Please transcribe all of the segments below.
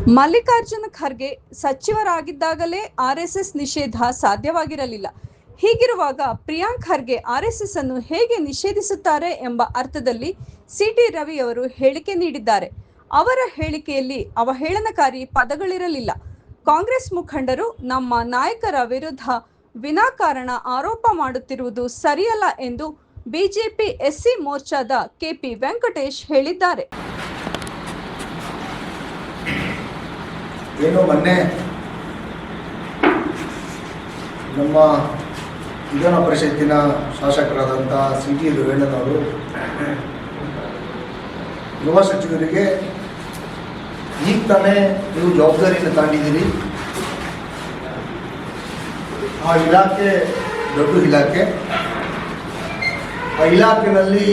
Mallikarjuna Kharge ಸಚಿವರಾಗಿದ್ದಾಗಲೇ RSS ನಿಷೇಧ ಸಾಧ್ಯವಾಗಿರಲಿಲ್ಲ. ಹೀಗಿರುವಾಗ ಪ್ರಿಯಾಂಕ್ ಖರ್ಗೆ ಆರ್ಎಸ್ಎಸ್ ಅನ್ನು ಹೇಗೆ ನಿಷೇಧಿಸುತ್ತಾರೆ ಎಂಬ ಅರ್ಥದಲ್ಲಿ ಸಿಟಿ ರವಿಯವರು ಹೇಳಿಕೆ ನೀಡಿದ್ದಾರೆ. ಅವರ ಹೇಳಿಕೆಯಲ್ಲಿ ಅವಹೇಳನಕಾರಿ ಪದಗಳಿರಲಿಲ್ಲ. ಕಾಂಗ್ರೆಸ್ ಮುಖಂಡರು ನಮ್ಮ ನಾಯಕರ ವಿರುದ್ಧ ವಿನಾಕಾರಣ ಆರೋಪ ಮಾಡುತ್ತಿರುವುದು ಸರಿಯಲ್ಲ ಎಂದು ಬಿಜೆಪಿ ಎಸ್ಸಿ ಮೋರ್ಚಾದ ಕೆಪಿ ವೆಂಕಟೇಶ್ ಹೇಳಿದ್ದಾರೆ. ಏನು ಮೊನ್ನೆ ನಮ್ಮ ವಿಧಾನ ಪರಿಷತ್ತಿನ ಶಾಸಕರಾದಂಥ ಸಿಟಿ ರವೀಣ್ಣನವರು ಗೃಹ ಸಚಿವರಿಗೆ ಈಗ ತಾನೇ ನೀವು ಜವಾಬ್ದಾರಿಯನ್ನು ತಾಂಡಿದ್ದೀರಿ, ಆ ಇಲಾಖೆ ದೊಡ್ಡ ಇಲಾಖೆ, ಆ ಇಲಾಖೆಯಲ್ಲಿ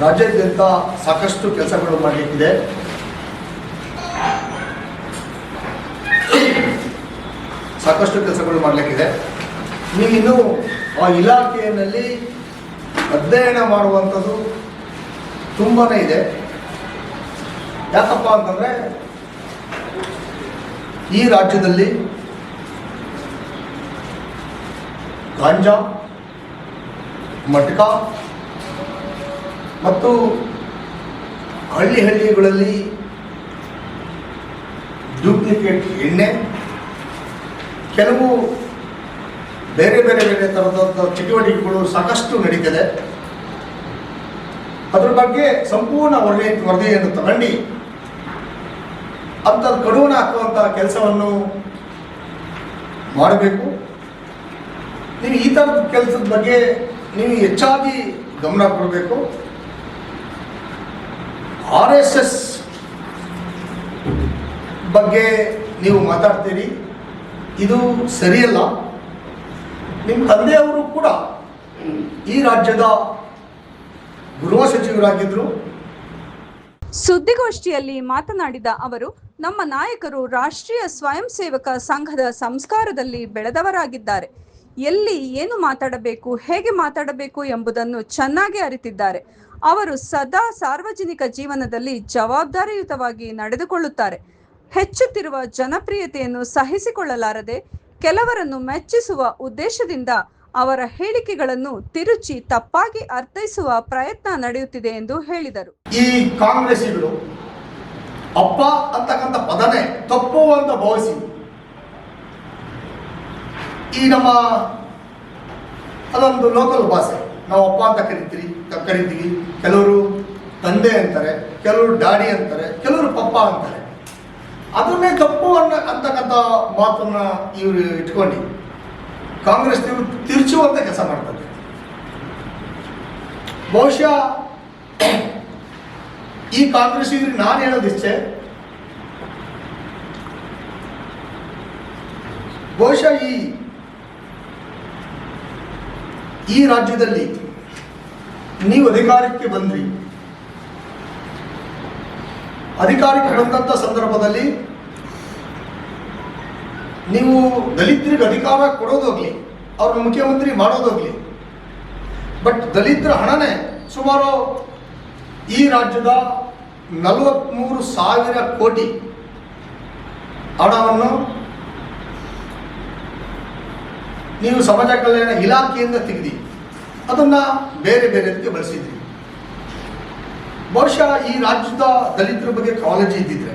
ರಾಜ್ಯಾದ್ಯಂತ ಸಾಕಷ್ಟು ಕೆಲಸಗಳು ಮಾಡಲಿಕ್ಕಿದೆ. ನೀವಿನ್ನು ಆ ಇಲಾಖೆಯಲ್ಲಿ ಅಧ್ಯಯನ ಮಾಡುವಂಥದ್ದು ತುಂಬಾ ಇದೆ. ಯಾಕಪ್ಪ ಅಂತಂದರೆ ಈ ರಾಜ್ಯದಲ್ಲಿ ಗಾಂಜಾ, ಮಟ್ಕಾ ಮತ್ತು ಹಳ್ಳಿಗಳಲ್ಲಿ ಡೂಪ್ಲಿಕೇಟ್ ಎಣ್ಣೆ, ಕೆಲವು ಬೇರೆ ಥರದ ಚಟುವಟಿಕೆಗಳು ಸಾಕಷ್ಟು ನಡೀತದೆ. ಅದ್ರ ಬಗ್ಗೆ ಸಂಪೂರ್ಣ ವರದಿಯನ್ನು ತಗೊಂಡು ಅಂತ ಕಡುವಣ ಹಾಕುವಂಥ ಕೆಲಸವನ್ನು ಮಾಡಬೇಕು. ನೀವು ಈ ಥರದ ಕೆಲಸದ ಬಗ್ಗೆ ನೀವು ಹೆಚ್ಚಾಗಿ ಗಮನ ಕೊಡಬೇಕು. RSS ಬಗ್ಗೆ ನೀವು ಮಾತಾಡ್ತೀರಿ, ಇದು ಸರಿಯಲ್ಲ. ನಿಮ್ಮ ತಂದೆಯವರು ಕೂಡ ಈ ರಾಜ್ಯದ ಗೃಹ ಸಚಿವರಾಗಿದ್ದರು. ಸುದ್ದಿಗೋಷ್ಠಿಯಲ್ಲಿ ಮಾತನಾಡಿದ ಅವರು, ನಮ್ಮ ನಾಯಕರು ರಾಷ್ಟ್ರೀಯ ಸ್ವಯಂ ಸೇವಕ ಸಂಘದ ಸಂಸ್ಕಾರದಲ್ಲಿ ಬೆಳೆದವರಾಗಿದ್ದಾರೆ. ಎಲ್ಲಿ ಏನು ಮಾತಾಡಬೇಕು, ಹೇಗೆ ಮಾತಾಡಬೇಕು ಎಂಬುದನ್ನು ಚೆನ್ನಾಗಿ ಅರಿತಿದ್ದಾರೆ. ಅವರು ಸದಾ ಸಾರ್ವಜನಿಕ ಜೀವನದಲ್ಲಿ ಜವಾಬ್ದಾರಿಯುತವಾಗಿ ನಡೆದುಕೊಳ್ಳುತ್ತಾರೆ. ಹೆಚ್ಚುತ್ತಿರುವ ಜನಪ್ರಿಯತೆಯನ್ನು ಸಹಿಸಿಕೊಳ್ಳಲಾರದೆ ಕೆಲವರನ್ನು ಮೆಚ್ಚಿಸುವ ಉದ್ದೇಶದಿಂದ ಅವರ ಹೇಳಿಕೆಗಳನ್ನು ತಿರುಚಿ ತಪ್ಪಾಗಿ ಅರ್ಥೈಸುವ ಪ್ರಯತ್ನ ನಡೆಯುತ್ತಿದೆ ಎಂದು ಹೇಳಿದರು. ಈ ಕಾಂಗ್ರೆಸ್ಸಿಗಳು ಅಪ್ಪ ಅಂತಕ್ಕಂಥ ಪದನೇ ತಪ್ಪು ಅಂತ ಭಾವಿಸಿ ಈ ನಮ್ಮ ಅದೊಂದು ಲೋಕಲ್ ಭಾಷೆ, ನಾವು ಅಪ್ಪ ಅಂತ ಕರಿತೀವಿ. ಕೆಲವರು ತಂದೆ ಅಂತಾರೆ, ಕೆಲವರು ಡ್ಯಾಡಿ ಅಂತಾರೆ, ಕೆಲವರು ಪಪ್ಪ ಅಂತಾರೆ. ಅದನ್ನೇ ತಪ್ಪು ಅಂತಕ್ಕಂಥ ಮಾತನ್ನ ಇವರು ಇಟ್ಕೊಂಡು ಕಾಂಗ್ರೆಸ್ ತಿರುಚುವಂತ ಕೆಲಸ ಮಾಡ್ತಾರೆ. ಬಹುಶಃ ಈ ಕಾಂಗ್ರೆಸ್ ನಾನು ಹೇಳೋದಿಷ್ಟೇ, ಬಹುಶಃ ಈ ರಾಜ್ಯದಲ್ಲಿ ನೀವು ಅಧಿಕಾರಕ್ಕೆ ಬಂದ್ರಿ. ಅಧಿಕಾರಕ್ಕೆ ಬಂದಂಥ ಸಂದರ್ಭದಲ್ಲಿ ನೀವು ದಲಿತರಿಗೆ ಅಧಿಕಾರ ಕೊಡೋದೋಗ್ಲಿ, ಅವ್ರನ್ನ ಮುಖ್ಯಮಂತ್ರಿ ಮಾಡೋದೋಗ್ಲಿ, ಬಟ್ ದಲಿತರ ಹಣನೇ ಸುಮಾರು ಈ ರಾಜ್ಯದ 43,000 ಕೋಟಿ ಹಣವನ್ನು ನೀವು ಸಮಾಜ ಕಲ್ಯಾಣ ಇಲಾಖೆಯಿಂದ ತೆಗೆದು ಅದನ್ನ ಬೇರೆದಕ್ಕೆ ಬಳಸಿದ್ರಿ. ಬಹುಶಃ ಈ ರಾಜ್ಯದ ದಲಿತರ ಬಗ್ಗೆ ಕಾಳಜಿ ಇದ್ದಿದ್ರೆ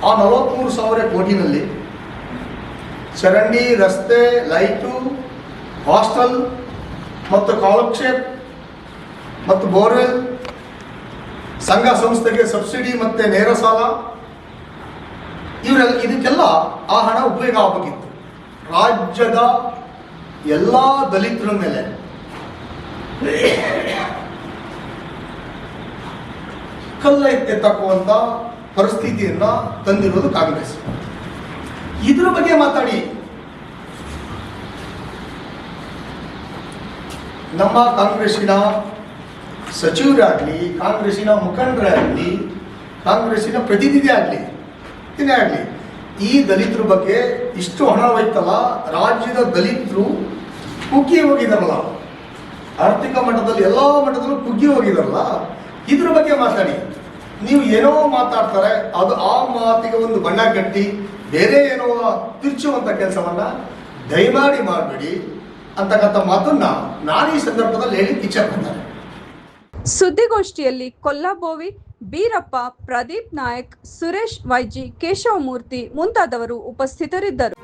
ಆ 43,000 ಕೋಟಿನಲ್ಲಿ ಚರಂಡಿ, ರಸ್ತೆ, ಲೈಟು, ಹಾಸ್ಟೆಲ್ ಮತ್ತು ಕಾಲಕ್ಷೇಪ್ ಮತ್ತು ಬೋರ್ವೆಲ್, ಸಂಘ ಸಂಸ್ಥೆಗೆ ಸಬ್ಸಿಡಿ ಮತ್ತು ನೇರ ಸಾಲ, ಇದಕ್ಕೆಲ್ಲ ಆ ಹಣ ಉಪಯೋಗ ಆಗಬೇಕಿತ್ತು. ರಾಜ್ಯದ ಎಲ್ಲ ದಲಿತರ ಮೇಲೆ ಕಲ್ಲ ಎತ್ತಕ್ಕುವಂತ ಪರಿಸ್ಥಿತಿಯನ್ನ ತಂದಿರೋದು ಕಾಂಗ್ರೆಸ್. ಇದ್ರ ಬಗ್ಗೆ ಮಾತಾಡಿ. ನಮ್ಮ ಕಾಂಗ್ರೆಸ್ಸಿನ ಸಚಿವರಾಗಲಿ, ಕಾಂಗ್ರೆಸ್ಸಿನ ಮುಖಂಡರಾಗಲಿ, ಕಾಂಗ್ರೆಸ್ಸಿನ ಪ್ರತಿನಿಧಿ ಆಗಲಿ ಈ ದಲಿತರ ಬಗ್ಗೆ ಇಷ್ಟು ಹಣ ಹೋಯ್ತಲ್ಲ, ರಾಜ್ಯದ ದಲಿತರು ಕುಗ್ಗಿ ಹೋಗಿದಾರಲ್ಲ, ಆರ್ಥಿಕ ಮಟ್ಟದಲ್ಲಿ ಎಲ್ಲ ಮಟ್ಟದಲ್ಲೂ ಕುಗ್ಗಿ ಹೋಗಿದಾರಲ್ಲ, ಇದ್ರ ಬಗ್ಗೆ ಮಾತಾಡಿ. ನೀವು ಏನೋ ಮಾತಾಡ್ತಾರೆ, ಅದು ಆ ಮಾತಿಗೆ ಒಂದು ಬಣ್ಣ ಕಟ್ಟಿ ಬೇರೆ ಏನೋ ತಿರ್ಚುವಂಥ ಕೆಲಸವನ್ನ ದಯಮಾಡಿ ಮಾಡಬೇಡಿ ಅಂತಕ್ಕಂಥ ಮಾತನ್ನ ನಾನು ಈ ಸಂದರ್ಭದಲ್ಲಿ ಹೇಳಿ ಇಚ್ಛೆಪಡ್ತಾರೆ. ಸುದ್ದಿಗೋಷ್ಠಿಯಲ್ಲಿ ಕೊಲ್ಲಾಬೋವಿ, ಬೀರಪ್ಪ, ಪ್ರದೀಪ್ ನಾಯಕ್, ಸುರೇಶ್ ವೈಜಿ, ಕೇಶವಮೂರ್ತಿ ಮುಂತಾದವರು ಉಪಸ್ಥಿತರಿದ್ದರು.